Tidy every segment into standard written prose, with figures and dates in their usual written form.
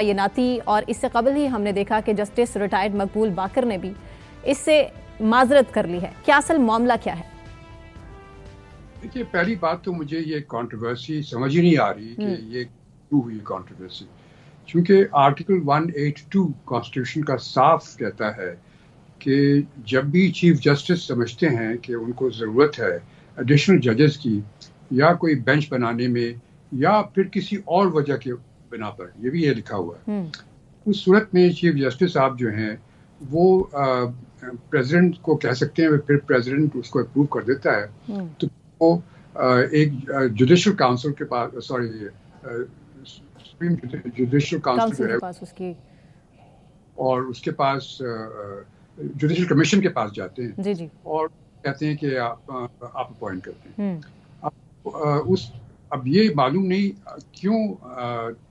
تعیناتی اور اس سے قبل ہی ہم نے دیکھا کہ جسٹس ریٹائرڈ مقبول باقر نے بھی اس سے معذرت کر لی ہے. کیا اصل معاملہ کیا ہے؟ دیکھیے، پہلی بات تو مجھے یہ کنٹروورسی سمجھ ہی نہیں آ رہی کہ یہ کیوں ہوئی کنٹروورسی، چونکہ آرٹیکل 182 کانسٹیٹیوشن کا صاف کہتا ہے کہ جب بھی چیف جسٹس سمجھتے ہیں کہ ان کو ضرورت ہے ایڈیشنل ججز کی یا کوئی بینچ بنانے میں یا پھر کسی اور وجہ کے بنا پر، یہ بھی یہ لکھا ہوا ہے، اس صورت میں چیف جسٹس صاحب جو ہیں وہ پریزیڈنٹ کو کہہ سکتے ہیں، پھر پریزیڈنٹ اس کو اپروو کر دیتا ہے تو وہ ایک جوڈیشل کاؤنسل کے پاس سپریم جوڈیشل کاؤنسل جو ہے اس کی اور اس کے پاس جوڈیشل کمیشن کے پاس جاتے ہیں جی اور کہتے ہیں کہ آپ اپوائنٹ کرتے ہیں. اب یہ معلوم نہیں کیوں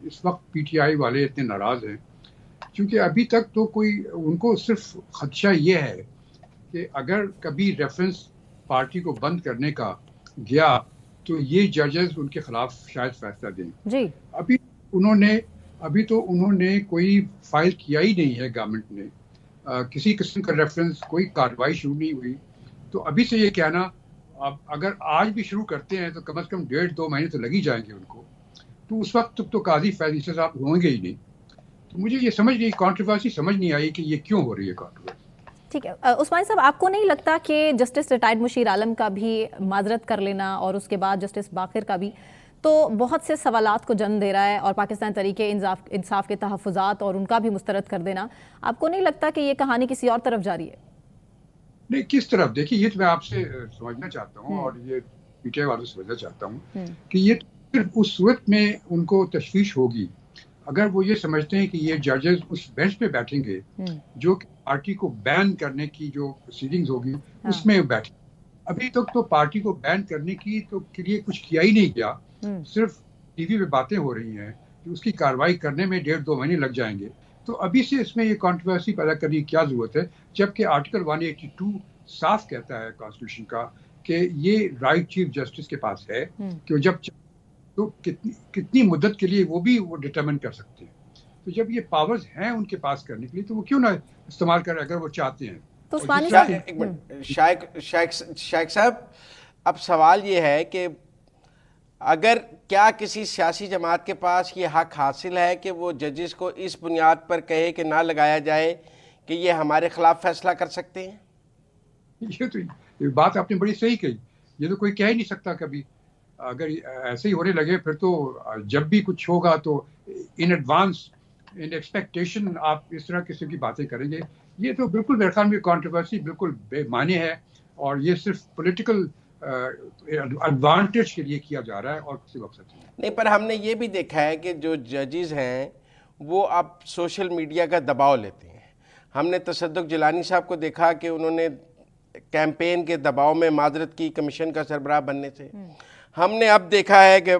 اس وقت پی ٹی آئی والے اتنے ناراض ہیں، کیونکہ ابھی تک تو کوئی ان کو صرف خدشہ یہ ہے کہ اگر کبھی ریفرنس پارٹی کو بند کرنے کا گیا تو یہ ججز ان کے خلاف شاید فیصلہ دیں. جی ابھی تو انہوں نے کوئی فائل کیا ہی نہیں ہے گورنمنٹ نے، کسی قسم کا ریفرنس، کوئی کارروائی شروع نہیں ہوئی. تو ابھی سے یہ کہنا، اگر آج بھی شروع کرتے ہیں تو کم از کم 1.5-2 مہینے تو لگ ہی جائیں گے ان کو. تو اس وقت تک تو قاضی فیض عیسی صاحب ہوں گے ہی نہیں. تو مجھے یہ کنٹروورسی سمجھ نہیں آئی کہ یہ کیوں ہو رہی ہے کنٹروورسی. ٹھیک ہے عثمانی صاحب، آپ کو نہیں لگتا کہ جسٹس ریٹائرڈ مشیر عالم کا بھی معذرت کر لینا اور اس کے بعد جسٹس باقر کا بھی تو بہت سے سوالات کو جنم دے رہا ہے، اور پاکستان تحریک انصاف کے تحفظات اور ان کا بھی مسترد کر دینا، آپ کو نہیں لگتا کہ یہ کہانی کسی اور طرف جاری ہے؟ نہیں، کس طرف؟ دیکھیے، یہ تو میں آپ سے سمجھنا چاہتا ہوں اور یہ پی ٹی آئی والوں سے سمجھنا چاہتا ہوں کہ یہ صرف اس صورت میں ان کو تشویش ہوگی اگر وہ یہ سمجھتے ہیں کہ یہ ججز اس بینچ پہ بیٹھیں گے جو کہ پارٹی کو بین کرنے کی جو پروسیڈنگز ہوگی اس میں بیٹھیں. ابھی تک تو پارٹی کو بین کرنے کی تو کے لیے کچھ کیا ہی نہیں گیا، صرف ٹی وی پہ باتیں ہو رہی ہیں کہ اس کی کارروائی کرنے میں 1.5-2 مہینے لگ جائیں گے. تو ابھی سے اس میں یہ کنٹروورسی پیدا کرنے کی کیا ضرورت ہے، جبکہ آرٹیکل 182 صاف کہتا ہے کانسٹیٹیوشن کا کہ یہ رائٹ چیف جسٹس کے پاس ہے کہ وہ جب تو کتنی مدت کے لیے وہ بھی وہ ڈٹرمن کر سکتے ہیں. تو جب یہ پاورز ہیں ان کے پاس کرنے کے لیے تو وہ کیوں نہ استعمال کریں اگر وہ چاہتے ہیں. شیخ صاحب، اب سوال یہ ہے کہ اگر کیا کسی سیاسی جماعت کے پاس یہ حق حاصل ہے کہ وہ ججز کو اس بنیاد پر کہے کہ نہ لگایا جائے کہ یہ ہمارے خلاف فیصلہ کر سکتے ہیں؟ یہ بات آپ نے بڑی صحیح کہی، یہ تو کوئی کہہ ہی نہیں سکتا کبھی. اگر ایسے ہی ہونے لگے پھر تو جب بھی کچھ ہوگا تو ان ایڈوانس ان ایکسپیکٹیشن آپ اس طرح قسم کی باتیں کریں گے. یہ تو بالکل میرے خیال میں کنٹروورسی بالکل بے معنی ہے اور یہ صرف پولیٹیکل ایڈوانٹیج کے لیے کیا جا رہا ہے اور کسی مقصد نہیں. پر ہم نے یہ بھی دیکھا ہے کہ جو ججز ہیں وہ اب سوشل میڈیا کا دباؤ لیتے ہیں. ہم نے تصدق جیلانی صاحب کو دیکھا کہ انہوں نے کیمپین کے دباؤ میں معذرت کی کمیشن کا سربراہ بننے سے. ہم نے اب دیکھا ہے کہ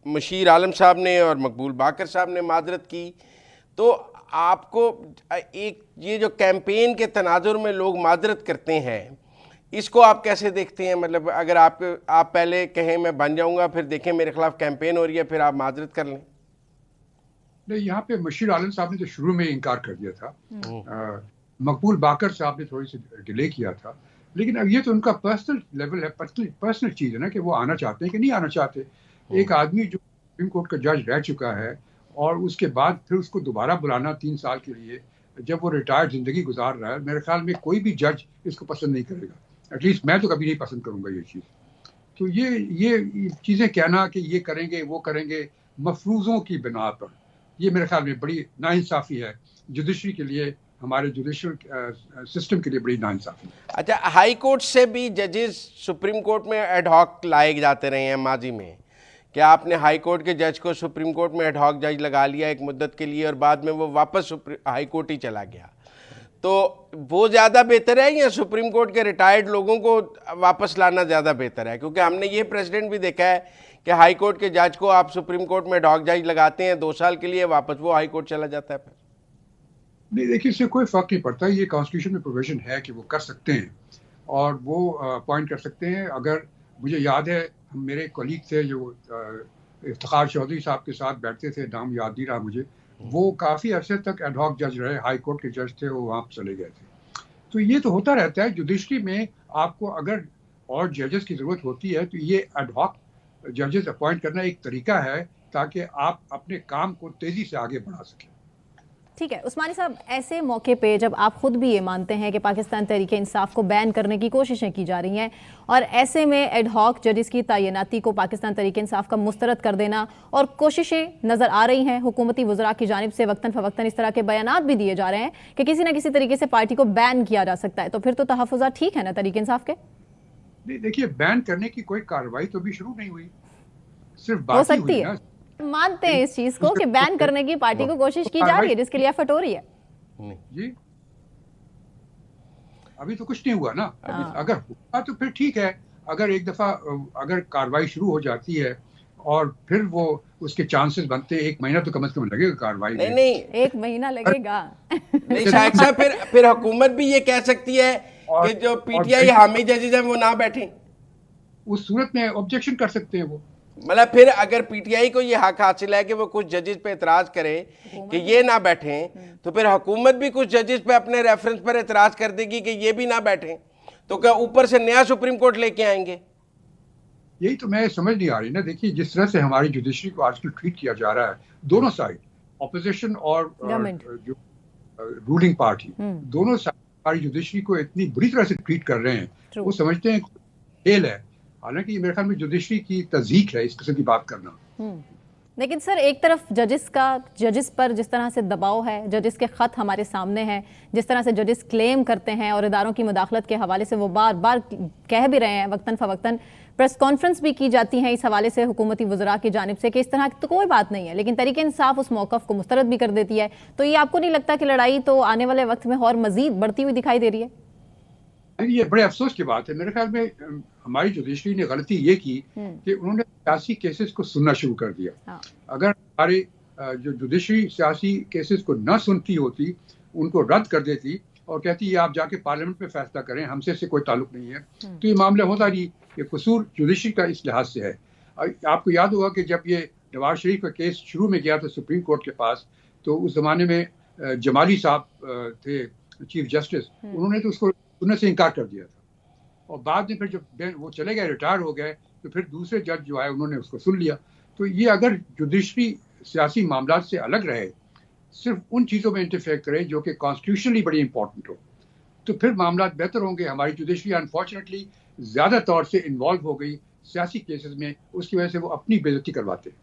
مشیر عالم صاحب نے اور مقبول باقر صاحب نے معذرت کی. تو آپ کو ایک یہ جو کیمپین کے تناظر میں لوگ معذرت کرتے ہیں، اس کو آپ کیسے دیکھتے ہیں؟ مطلب اگر آپ پہلے کہیں میں بن جاؤں گا، پھر دیکھیں میرے خلاف کیمپین ہو رہی ہے، پھر آپ معذرت کر لیں. نہیں، یہاں پہ مشیر عالم صاحب نے تو شروع میں انکار کر دیا تھا، مقبول باقر صاحب نے تھوڑی سی ڈیلے کیا تھا، لیکن اب یہ تو ان کا پرسنل لیول ہے، پرسنل چیز ہے نا کہ وہ آنا چاہتے ہیں کہ نہیں آنا چاہتے. ایک آدمی جو سپریم کورٹ کا جج رہ چکا ہے اور اس کے بعد پھر اس کو دوبارہ بلانا 3 سال کے لیے جب وہ ریٹائرڈ زندگی گزار رہا ہے، میرے خیال میں کوئی بھی جج اس کو پسند نہیں کرے گا. ایٹ لیسٹ میں تو کبھی نہیں پسند کروں گا یہ چیز. تو یہ چیزیں کہنا کہ یہ کریں گے وہ کریں گے مفروضوں کی بنا پر، یہ میرے خیال میں بڑی ناانصافی ہے جوڈیشری کے لیے، ہمارے جوڈیشل سسٹم کے لیے بڑی ناانصافی. اچھا، ہائی کورٹ سے بھی ججز سپریم کورٹ میں ایڈ ہاک لائے جاتے رہے ہیں ماضی میں، کہ آپ نے ہائی کورٹ کے جج کو سپریم کورٹ میں ایڈ ہاک جج لگا لیا ایک مدت کے لیے اور بعد میں وہ واپس ہائی کورٹ ہی چلا گیا. تو وہ زیادہ بہتر ہے یا سپریم کورٹ کے ریٹائرڈ لوگوں کو واپس لانا زیادہ بہتر ہے؟ کیونکہ ہم نے یہ پریزیڈنٹ بھی دیکھا ہے کہ ہائی کورٹ کے جج کو آپ سپریم کورٹ میں ڈاک جج لگاتے ہیں 2 سال کے لیے، واپس وہ ہائی کورٹ چلا جاتا ہے. پھر نہیں، دیکھیے اس سے کوئی فرق نہیں پڑتا. یہ کانسٹیٹیوشن میں پروویژن ہے کہ وہ کر سکتے ہیں اور وہ اپوائنٹ کر سکتے ہیں. اگر مجھے یاد ہے میرے کولیگ تھے جو افتخار چودھری صاحب کے ساتھ بیٹھتے تھے، نام یاد نہیں رہا مجھے، وہ کافی عرصے تک ایڈ ہاک جج رہے, ہائی کورٹ کے جج تھے, وہ وہاں چلے گئے تھے. تو یہ تو ہوتا رہتا ہے جوڈیشری میں. آپ کو اگر اور ججز کی ضرورت ہوتی ہے تو یہ ایڈ ہاک ججز اپوائنٹ کرنا ایک طریقہ ہے تاکہ آپ اپنے کام کو تیزی سے آگے بڑھا سکیں. ٹھیک ہے عثمانی صاحب, ایسے موقع پہ جب آپ خود بھی یہ مانتے ہیں کہ پاکستان تحریک انصاف کو بین کرنے کی کوششیں کی جا رہی ہیں, اور ایسے میں ایڈ ہاک ججز کی تعیناتی کو پاکستان تحریک انصاف کا مسترد کر دینا, اور کوششیں نظر آ رہی ہیں حکومتی وزراء کی جانب سے وقتاً فوقتاً اس طرح کے بیانات بھی دیے جا رہے ہیں کہ کسی نہ کسی طریقے سے پارٹی کو بین کیا جا سکتا ہے, تو پھر تو تحفظات ٹھیک ہے نا تحریک انصاف کے؟ دیکھیے بین کرنے کی کوئی کارروائی تو بھی شروع نہیں ہوئی, صرف ہو بات ہی سکتی ہوئی ہے, نا. مانتے ہیں اس چیز کو کہ بین کرنے کی پارٹی کو کوشش کی جا رہی ہے جس کے لیے ایفرٹ ہو رہی ہے. جی ابھی تو کچھ نہیں ہوا نا. اگر ہوا تو پھر ٹھیک ہے, اگر ایک دفعہ اگر کارروائی شروع ہو جاتی ہے اور پھر وہ اس کے چانسز بنتے ہیں, 1 مہینہ تو کم از کم لگے گا کارروائی میں. نہیں 1 مہینہ لگے گا. نہیں شاہد صاحب, پھر حکومت بھی یہ کہہ سکتی ہے کہ جو پی ٹی آئی حامی ججز ہیں وہ نہ بیٹھیں. اس صورت میں آبجیکشن کر سکتے ہیں وہ. مطلب پھر اگر پی ٹی آئی کو یہ حق حاصل ہے کہ وہ کچھ ججز پہ اعتراض کرے کہ یہ نہ بیٹھیں, تو پھر حکومت بھی کچھ ججز پہ اپنے ریفرنس پر اعتراض کر دے گی کہ یہ بھی نہ بیٹھیں, تو کیا اوپر سے نیا سپریم کورٹ لے کے آئیں گے؟ یہی تو میں سمجھ نہیں آ رہی نا. دیکھیے جس طرح سے ہماری جوڈیشری کو آج کل ٹریٹ کیا جا رہا ہے, دونوں سائڈ اپوزیشن اور جو رولنگ پارٹی, دونوں سائڈ ہماری جوڈیشری کو اتنی بری طرح سے ٹریٹ کر رہے ہیں. وہ سمجھتے ہیں کھیل ہے, حالانکہ یہ میرے خیال میں جوڈیشری کی تضحیق ہے اس قسم کی بات کرنا. لیکن سر ایک طرف ججز پر جس طرح سے دباؤ ہے, ججز کے خط ہمارے سامنے ہیں, جس طرح سے ججز کلیم کرتے ہیں اور اداروں کی مداخلت کے حوالے سے وہ بار بار کہہ بھی رہے ہیں, وقتاً فوقتاً پریس کانفرنس بھی کی جاتی ہیں اس حوالے سے حکومتی وزراء کی جانب سے کہ اس طرح کی تو کوئی بات نہیں ہے, لیکن تحریک انصاف اس موقف کو مسترد بھی کر دیتی ہے. تو یہ آپ کو نہیں لگتا کہ لڑائی تو آنے والے وقت میں اور مزید بڑھتی ہوئی دکھائی دے رہی ہے؟ یہ بڑے افسوس کی بات ہے. میرے خیال میں ہماری جوڈیشری نے غلطی یہ کی کہ انہوں نے سیاسی کیسز کو سننا شروع کر دیا. اگر ہمارے جو جوڈیشری سیاسی کیسز کو نہ سنتی ہوتی, ان کو رد کر دیتی اور کہتی یہ آپ جا کے پارلیمنٹ میں فیصلہ کریں, ہم سے کوئی تعلق نہیں ہے, تو یہ معاملہ ہوتا نہیں. یہ قصور جوڈیشری کا اس لحاظ سے ہے. آپ کو یاد ہوگا کہ جب یہ نواز شریف کا کیس شروع میں گیا تھا سپریم کورٹ کے پاس, تو اس زمانے میں جمالی صاحب تھے چیف جسٹس, انہوں نے تو اس کو سننے سے انکار کر دیا تھا, اور بعد میں پھر جب وہ چلے گئے, ریٹائر ہو گئے, تو پھر دوسرے جج جو آئے انہوں نے اس کو سن لیا. تو یہ اگر جوڈیشری سیاسی معاملات سے الگ رہے, صرف ان چیزوں میں انٹرفیئر کرے جو کہ کانسٹیٹیوشنلی بڑی امپورٹنٹ ہو, تو پھر معاملات بہتر ہوں گے. ہماری جوڈیشری انفارچونیٹلی زیادہ طور سے انوالو ہو گئی سیاسی کیسز میں, اس کی وجہ سے وہ اپنی بے عزتی کرواتے ہیں.